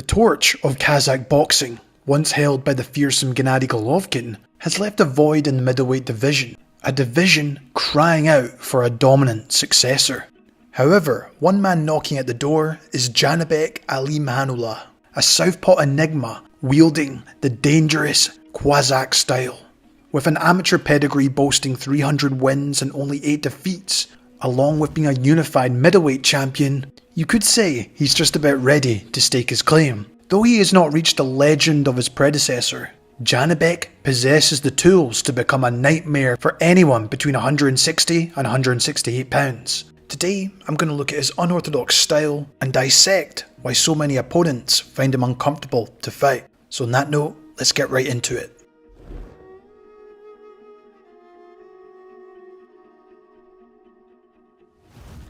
The torch of Kazakh boxing, once held by the fearsome Gennady Golovkin, has left a void in the middleweight division, a division crying out for a dominant successor. However, one man knocking at the door is Janibek Alimanullah, a southpaw enigma wielding the dangerous Kazakh style. With an amateur pedigree boasting 300 wins and only 8 defeats, along with being a unified middleweight champion, you could say he's just about ready to stake his claim. Though he has not reached the legend of his predecessor, Janibek possesses the tools to become a nightmare for anyone between 160 and 168 pounds. Today, I'm going to look at his unorthodox style and dissect why so many opponents find him uncomfortable to fight. So on that note, let's get right into it.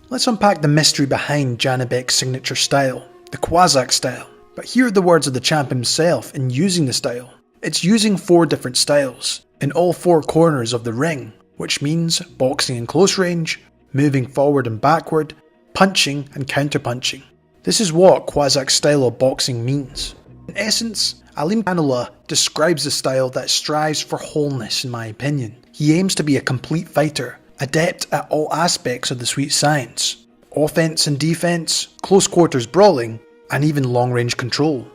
Let's unpack the mystery behind Janibek's signature style, the Kazakh style. But here are the words of the champ himself in using the style. It's using 4 different styles, in all 4 corners of the ring, which means boxing in close range, moving forward and backward, punching and counter-punching. This is what Kazakh style of boxing means. In essence, Alimanullah describes the style that strives for wholeness in my opinion. He aims to be a complete fighter, adept at all aspects of the sweet science. Offense and defense, close quarters brawling, and even long range control.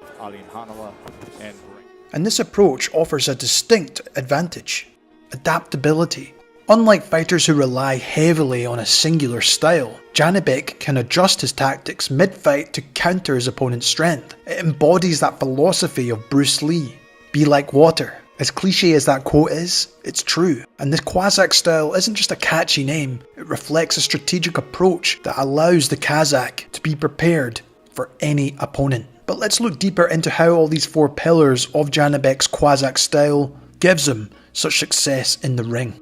And this approach offers a distinct advantage: adaptability. Unlike fighters who rely heavily on a singular style, Janibek can adjust his tactics mid-fight to counter his opponent's strength. It embodies that philosophy of Bruce Lee, be like water. As cliche as that quote is, it's true. And this Kazakh style isn't just a catchy name, it reflects a strategic approach that allows the Kazakh to be prepared for any opponent. But let's look deeper into how all these 4 pillars of Janibek's Kazakh style gives him such success in the ring.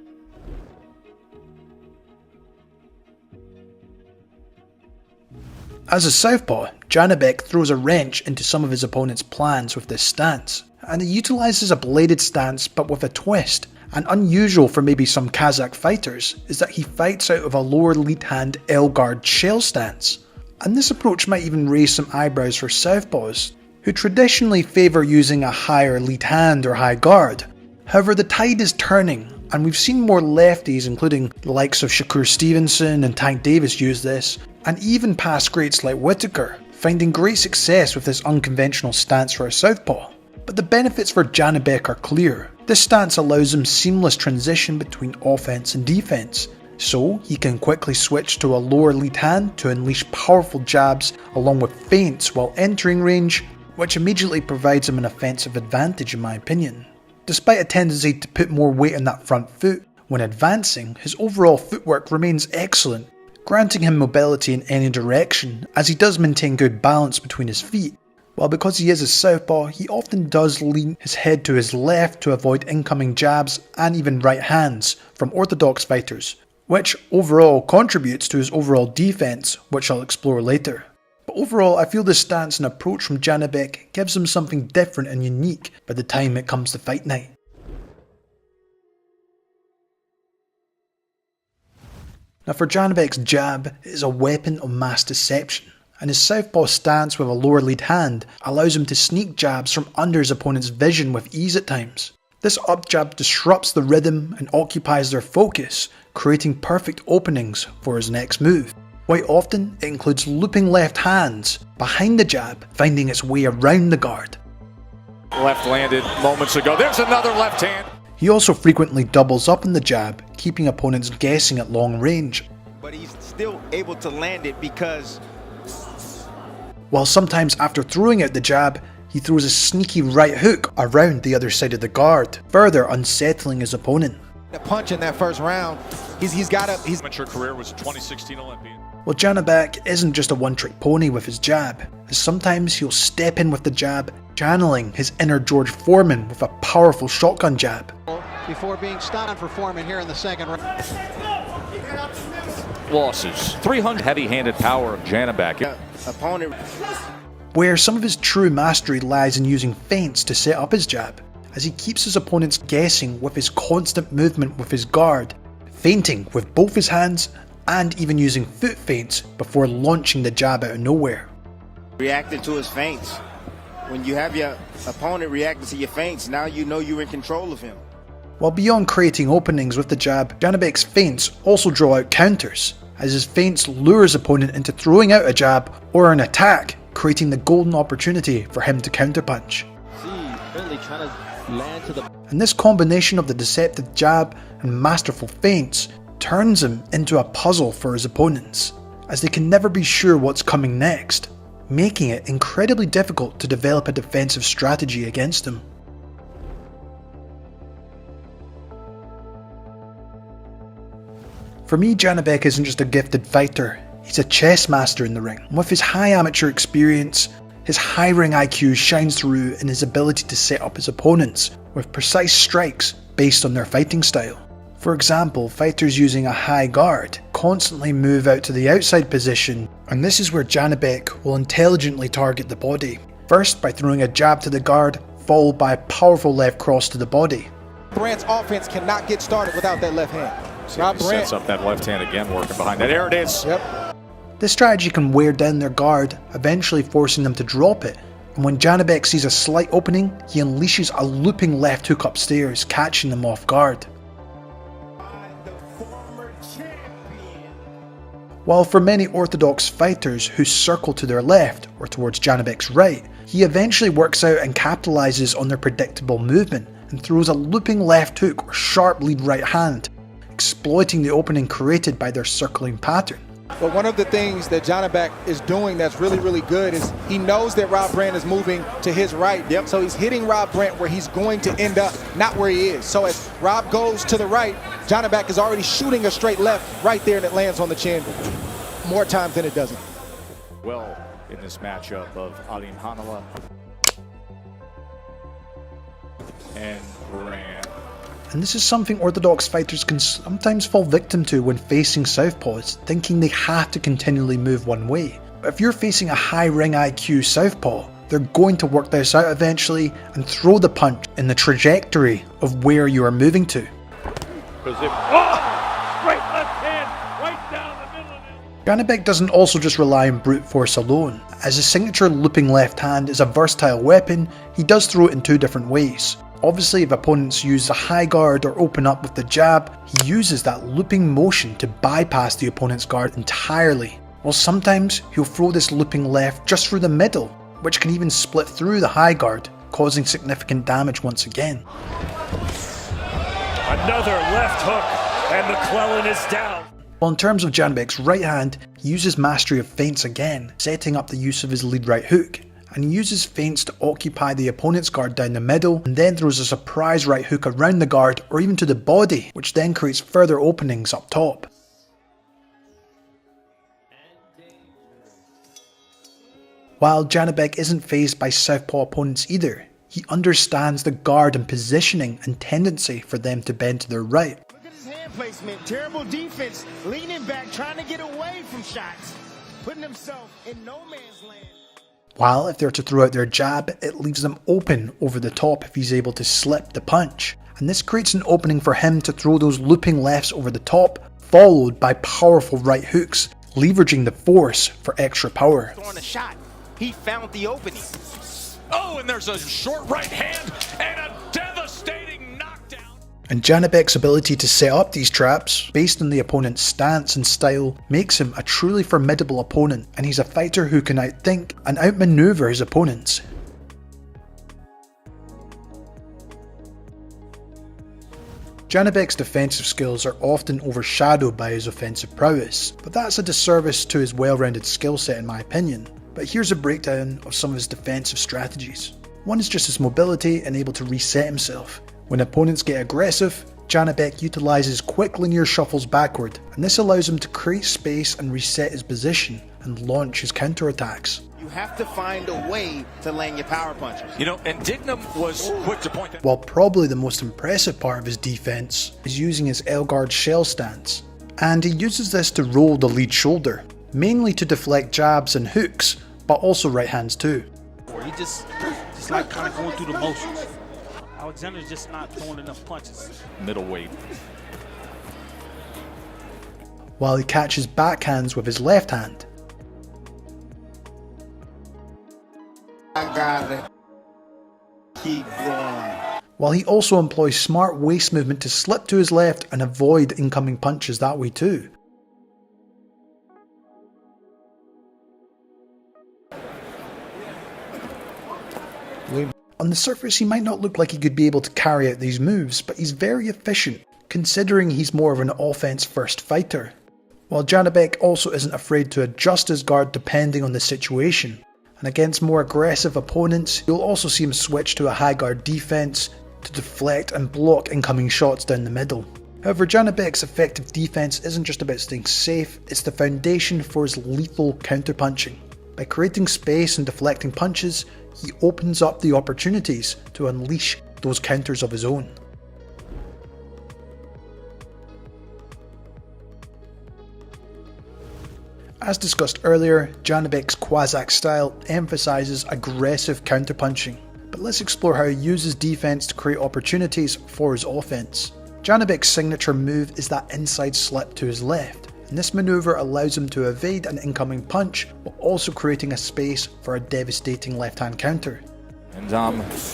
As a southpaw, Janibek throws a wrench into some of his opponent's plans with this stance, and he utilises a bladed stance but with a twist. And unusual for maybe some Kazakh fighters is that he fights out of a lower lead hand L-guard shell stance. And this approach might even raise some eyebrows for southpaws, who traditionally favour using a higher lead hand or high guard. However, the tide is turning, and we've seen more lefties, including the likes of Shakur Stevenson and Tank Davis, use this, and even past greats like Whittaker, finding great success with this unconventional stance for a southpaw. But the benefits for Janibek are clear. This stance allows him seamless transition between offense and defense, so he can quickly switch to a lower lead hand to unleash powerful jabs along with feints while entering range, which immediately provides him an offensive advantage in my opinion. Despite a tendency to put more weight on that front foot, when advancing, his overall footwork remains excellent, granting him mobility in any direction as he does maintain good balance between his feet, while because he is a southpaw he often does lean his head to his left to avoid incoming jabs and even right hands from orthodox fighters, which overall contributes to his overall defense, which I'll explore later. But overall, I feel this stance and approach from Janibek gives him something different and unique by the time it comes to fight night. Now for Janibek's jab, it is a weapon of mass deception, and his southpaw stance with a lower lead hand allows him to sneak jabs from under his opponent's vision with ease at times. This up jab disrupts the rhythm and occupies their focus, creating perfect openings for his next move. Quite often, it includes looping left hands behind the jab, finding its way around the guard. Left landed moments ago, there's another left hand. He also frequently doubles up in the jab, keeping opponents guessing at long range. But he's still able to land it because... While sometimes after throwing out the jab, he throws a sneaky right hook around the other side of the guard, further unsettling his opponent. The punch in that first round, he's got a... His amateur career was a 2016 Olympian. Well, Janibek isn't just a one-trick pony with his jab, as sometimes he'll step in with the jab, channeling his inner George Foreman with a powerful shotgun jab. Before being stopped for Foreman here in the second round. Losses. 300 heavy-handed power of Janibek. Opponent. Where some of his true mastery lies in using feints to set up his jab, as he keeps his opponents guessing with his constant movement with his guard, feinting with both his hands, and even using foot feints before launching the jab out of nowhere. Reacting to his feints. when you have your opponent reacting to your feints, now you know you're in control of him. While beyond creating openings with the jab, Janibek's feints also draw out counters, as his feints lure his opponent into throwing out a jab or an attack, creating the golden opportunity for him to counterpunch. And this combination of the deceptive jab and masterful feints turns him into a puzzle for his opponents, as they can never be sure what's coming next, making it incredibly difficult to develop a defensive strategy against him. For me, Janibek isn't just a gifted fighter, he's a chess master in the ring. And with his high amateur experience, his high ring IQ shines through in his ability to set up his opponents with precise strikes based on their fighting style. For example, fighters using a high guard constantly move out to the outside position, and this is where Janibek will intelligently target the body. First by throwing a jab to the guard, followed by a powerful left cross to the body. Brandt's offense cannot get started without that left hand. Rob Brandt sets up that left hand again, working behind that. There it is. Yep. This strategy can wear down their guard, eventually forcing them to drop it. And when Janibek sees a slight opening, he unleashes a looping left hook upstairs, catching them off guard. While for many orthodox fighters who circle to their left or towards Janibek's right, he eventually works out and capitalizes on their predictable movement and throws a looping left hook or sharp lead right hand, exploiting the opening created by their circling pattern. But one of the things that Janibek is doing that's really good is he knows that Rob Brandt is moving to his right. Yep. So he's hitting Rob Brandt where he's going to end up, not where he is. So as Rob goes to the right, Janibek is already shooting a straight left right there, and it lands on the chin more times than it doesn't. Well, in this matchup of Alim Hanala and Brandt. And this is something orthodox fighters can sometimes fall victim to when facing southpaws, thinking they have to continually move one way. But if you're facing a high ring IQ southpaw, they're going to work this out eventually and throw the punch in the trajectory of where you are moving to. Straight left hand, right down the middle of it. Janibek doesn't also just rely on brute force alone. As his signature looping left hand is a versatile weapon, he does throw it in two different ways. Obviously, if opponents use a high guard or open up with the jab, he uses that looping motion to bypass the opponent's guard entirely. While sometimes he'll throw this looping left just through the middle, which can even split through the high guard, causing significant damage once again. Another left hook, and McClellan is down. While in terms of Janibek's right hand, he uses mastery of feints again, setting up the use of his lead right hook. And he uses feints to occupy the opponent's guard down the middle, and then throws a surprise right hook around the guard or even to the body, which then creates further openings up top. While Janibek isn't faced by southpaw opponents either, he understands the guard and positioning and tendency for them to bend to their right. Look at his hand placement, terrible defense, leaning back, trying to get away from shots, putting himself in no man's land. While if they're to throw out their jab, it leaves them open over the top if he's able to slip the punch. And this creates an opening for him to throw those looping lefts over the top, followed by powerful right hooks, leveraging the force for extra power. Throwing a shot. He found the opening. Oh, and there's a short right hand and a devastating knockdown. And Janibek's ability to set up these traps, based on the opponent's stance and style, makes him a truly formidable opponent, and he's a fighter who can outthink and outmaneuver his opponents. Janibek's defensive skills are often overshadowed by his offensive prowess, but that's a disservice to his well-rounded skill set in my opinion. But here's a breakdown of some of his defensive strategies. One is just his mobility and able to reset himself. When opponents get aggressive, Janibek utilises quick linear shuffles backward, and this allows him to create space and reset his position and launch his counterattacks. You have to find a way to land your power punches. You know, and Dignam was quick to point that. While probably the most impressive part of his defense is using his L-guard shell stance, and he uses this to roll the lead shoulder, mainly to deflect jabs and hooks, but also right hands too. He just like kind of going through the motions. Alexander's just not throwing enough punches. Middleweight. While he catches backhands with his left hand. I got it. Keep going. While he also employs smart waist movement to slip to his left and avoid incoming punches that way too. On the surface he might not look like he could be able to carry out these moves, but he's very efficient, considering he's more of an offense first fighter. While Janibek also isn't afraid to adjust his guard depending on the situation, and against more aggressive opponents you'll also see him switch to a high guard defense to deflect and block incoming shots down the middle. However, Janibek's effective defense isn't just about staying safe, it's the foundation for his lethal counterpunching. By creating space and deflecting punches, he opens up the opportunities to unleash those counters of his own. As discussed earlier, Janibek's Kwazak style emphasises aggressive counterpunching, but let's explore how he uses defense to create opportunities for his offense. Janibek's signature move is that inside slip to his left, and this manoeuvre allows him to evade an incoming punch while also creating a space for a devastating left-hand counter. And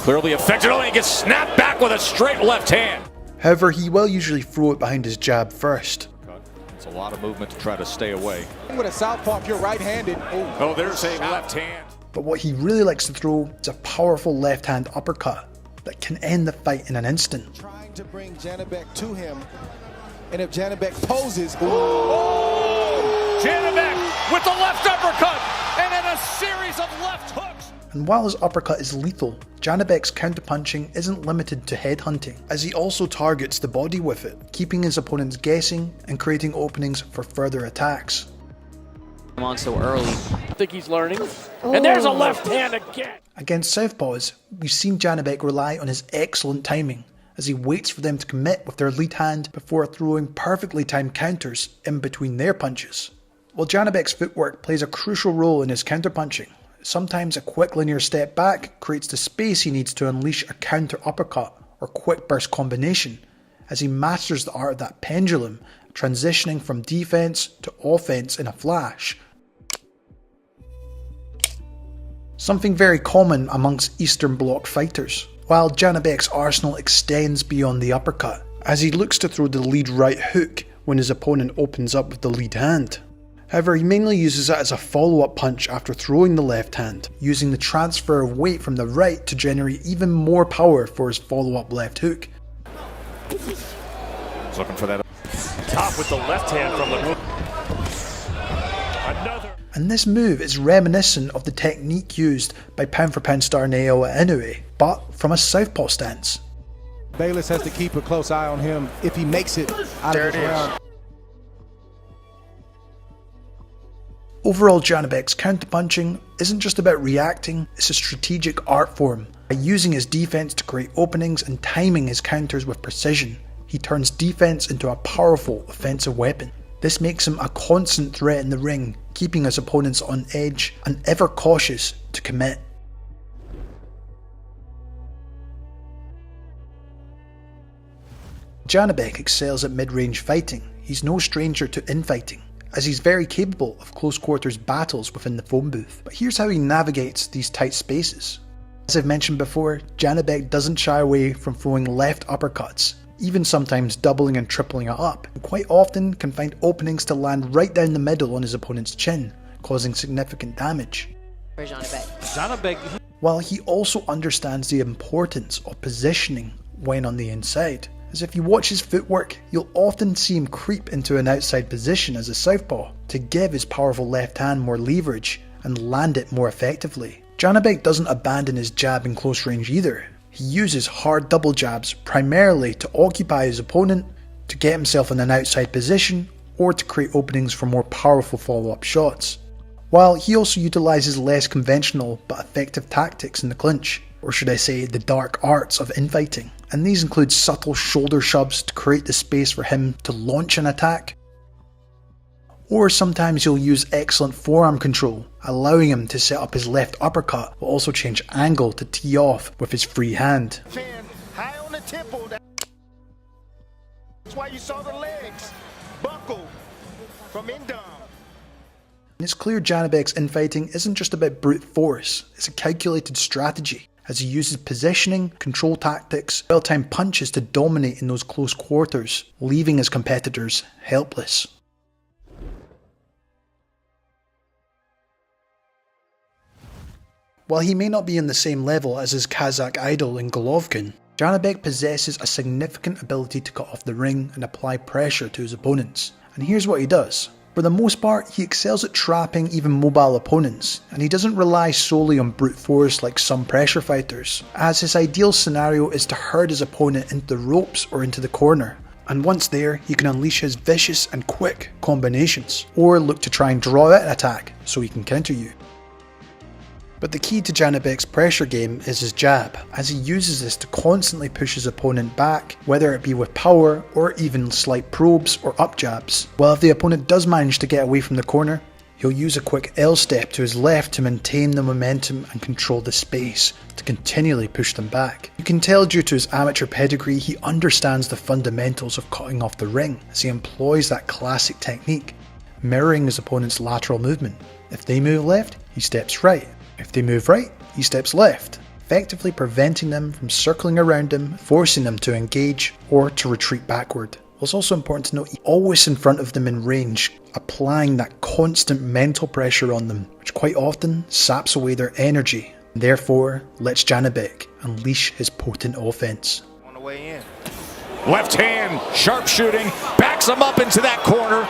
clearly effective, and he gets snapped back with a straight left hand. However, he will usually throw it behind his jab first. It's a lot of movement to try to stay away. With a southpaw, if you're right-handed. Oh, there's a left hand. But what he really likes to throw is a powerful left-hand uppercut that can end the fight in an instant. Trying to bring Janibek to him, and if Janibek poses, Janibek with the left uppercut, and then a series of left hooks. And while his uppercut is lethal, Janibek's counterpunching isn't limited to headhunting, as he also targets the body with it, keeping his opponents guessing and creating openings for further attacks. I'm on so early. I think he's learning. And there's a left hand again. Against southpaws, we've seen Janibek rely on his excellent timing, as he waits for them to commit with their lead hand before throwing perfectly timed counters in between their punches. While Janibek's footwork plays a crucial role in his counterpunching, sometimes a quick linear step back creates the space he needs to unleash a counter uppercut or quick burst combination, as he masters the art of that pendulum, transitioning from defense to offense in a flash. Something very common amongst Eastern Bloc fighters, while Janibek's arsenal extends beyond the uppercut, as he looks to throw the lead right hook when his opponent opens up with the lead hand. However, he mainly uses it as a follow-up punch after throwing the left hand, using the transfer of weight from the right to generate even more power for his follow-up left hook. He's looking for that Top with the left hand from the move. Another. And this move is reminiscent of the technique used by pound-for-pound star Naoya Inoue, but from a southpaw stance. Bayless has to keep a close eye on him if he makes it out of this round. Overall, Janibek's counterpunching isn't just about reacting, it's a strategic art form. By using his defense to create openings and timing his counters with precision, he turns defense into a powerful offensive weapon. This makes him a constant threat in the ring, keeping his opponents on edge and ever cautious to commit. Janibek excels at mid-range fighting. He's no stranger to infighting, as he's very capable of close quarters battles within the phone booth. But here's how he navigates these tight spaces. As I've mentioned before, Janibek doesn't shy away from throwing left uppercuts, even sometimes doubling and tripling it up, and quite often can find openings to land right down the middle on his opponent's chin, causing significant damage. For Janibek. While he also understands the importance of positioning when on the inside, as if you watch his footwork, you'll often see him creep into an outside position as a southpaw to give his powerful left hand more leverage and land it more effectively. Janibek doesn't abandon his jab in close range either. He uses hard double jabs primarily to occupy his opponent, to get himself in an outside position, or to create openings for more powerful follow-up shots. While he also utilises less conventional but effective tactics in the clinch, or should I say the dark arts of infighting, and these include subtle shoulder shoves to create the space for him to launch an attack, or sometimes he'll use excellent forearm control, allowing him to set up his left uppercut but also change angle to tee off with his free hand. High on the tempo. That's why you saw the legs buckle from Indom. And it's clear Janibek's infighting isn't just about brute force, it's a calculated strategy, as he uses positioning, control tactics, well-timed punches to dominate in those close quarters, leaving his competitors helpless. While he may not be on the same level as his Kazakh idol in Golovkin, Janibek possesses a significant ability to cut off the ring and apply pressure to his opponents. And here's what he does. For the most part, he excels at trapping even mobile opponents, and he doesn't rely solely on brute force like some pressure fighters, as his ideal scenario is to herd his opponent into the ropes or into the corner. And once there, he can unleash his vicious and quick combinations, or look to try and draw out an attack so he can counter you. But the key to Janibek's pressure game is his jab, as he uses this to constantly push his opponent back, whether it be with power or even slight probes or up jabs. While if the opponent does manage to get away from the corner, he'll use a quick L step to his left to maintain the momentum and control the space to continually push them back. You can tell due to his amateur pedigree he understands the fundamentals of cutting off the ring, as he employs that classic technique, mirroring his opponent's lateral movement. If they move left, he steps right. If they move right, he steps left, effectively preventing them from circling around him, forcing them to engage or to retreat backward. It's also important to note he's always in front of them in range, applying that constant mental pressure on them, which quite often saps away their energy, and therefore lets Janibek unleash his potent offense. On the way in. Left hand, sharp shooting, backs him up into that corner.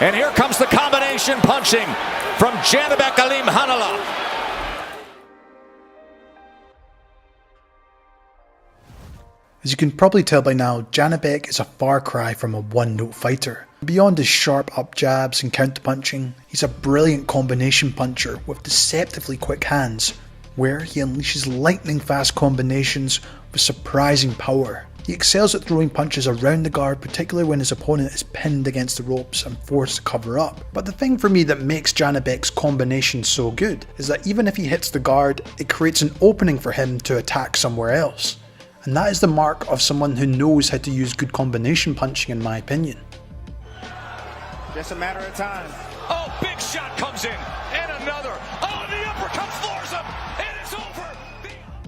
And here comes the combination punching from Janibek Alimkhanoglu. As you can probably tell by now, Janibek is a far cry from a one-note fighter. Beyond his sharp up jabs and counter-punching, he's a brilliant combination puncher with deceptively quick hands, where he unleashes lightning-fast combinations with surprising power. He excels at throwing punches around the guard, particularly when his opponent is pinned against the ropes and forced to cover up. But the thing for me that makes Janibek's combination so good is that even if he hits the guard, it creates an opening for him to attack somewhere else. And that is the mark of someone who knows how to use good combination punching, in my opinion. Just a matter of time. Oh, big shot comes in, and another. Oh, the uppercut floors him, and it's over.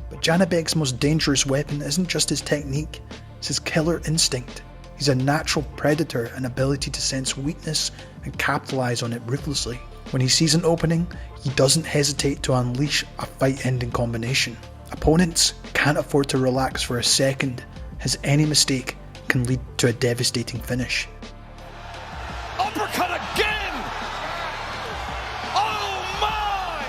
But Janibek's most dangerous weapon isn't just his technique, it's his killer instinct. He's a natural predator and ability to sense weakness and capitalize on it ruthlessly. When he sees an opening, he doesn't hesitate to unleash a fight-ending combination. Opponents can't afford to relax for a second, as any mistake can lead to a devastating finish. Uppercut again! Oh my!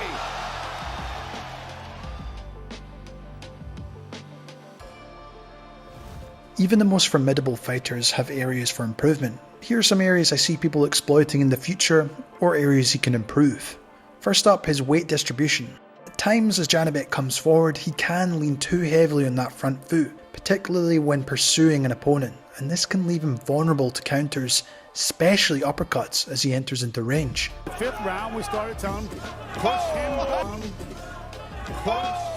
Even the most formidable fighters have areas for improvement. Here are some areas I see people exploiting in the future, or areas he can improve. First up, his weight distribution. At times as Janibek comes forward, he can lean too heavily on that front foot, particularly when pursuing an opponent, and this can leave him vulnerable to counters, especially uppercuts, as he enters into range. The fifth round, we started telling him, push him down, push him.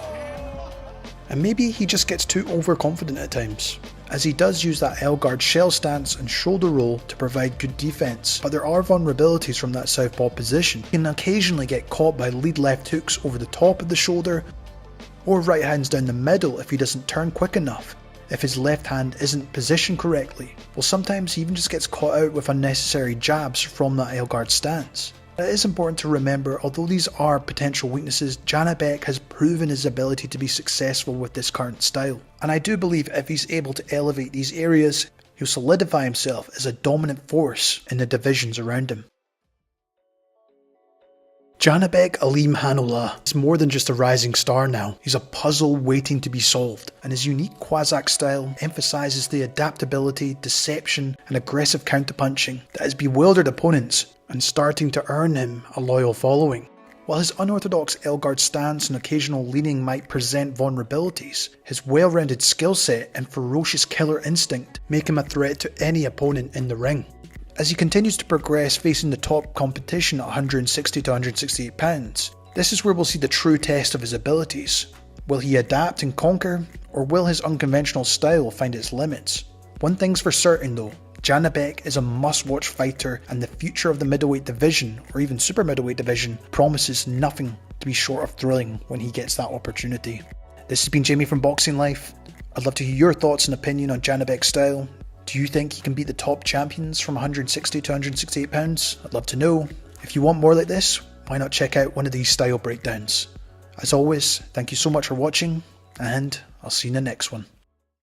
And maybe he just gets too overconfident at times, as he does use that L-guard shell stance and shoulder roll to provide good defense, but there are vulnerabilities from that southpaw position. He can occasionally get caught by lead left hooks over the top of the shoulder, or right hands down the middle if he doesn't turn quick enough, if his left hand isn't positioned correctly. Well, sometimes he even just gets caught out with unnecessary jabs from that L-guard stance. It is important to remember, although these are potential weaknesses, Janibek has proven his ability to be successful with this current style. And I do believe if he's able to elevate these areas, he'll solidify himself as a dominant force in the divisions around him. Janibek Alimkhanoglu is more than just a rising star now. He's a puzzle waiting to be solved, and his unique Kazakh style emphasises the adaptability, deception and aggressive counterpunching that has bewildered opponents and starting to earn him a loyal following. While his unorthodox L-guard stance and occasional leaning might present vulnerabilities, his well-rounded skill set and ferocious killer instinct make him a threat to any opponent in the ring. As he continues to progress facing the top competition at 160 to 168 pounds, this is where we'll see the true test of his abilities. Will he adapt and conquer, or will his unconventional style find its limits? One thing's for certain though, Janibek is a must-watch fighter, and the future of the middleweight division, or even super middleweight division, promises nothing to be short of thrilling when he gets that opportunity. This has been Jamie from Boxing Life. I'd love to hear your thoughts and opinion on Janibek's style. Do you think he can beat the top champions from 160 to 168 pounds? I'd love to know. If you want more like this, why not check out one of these style breakdowns? As always, thank you so much for watching, and I'll see you in the next one.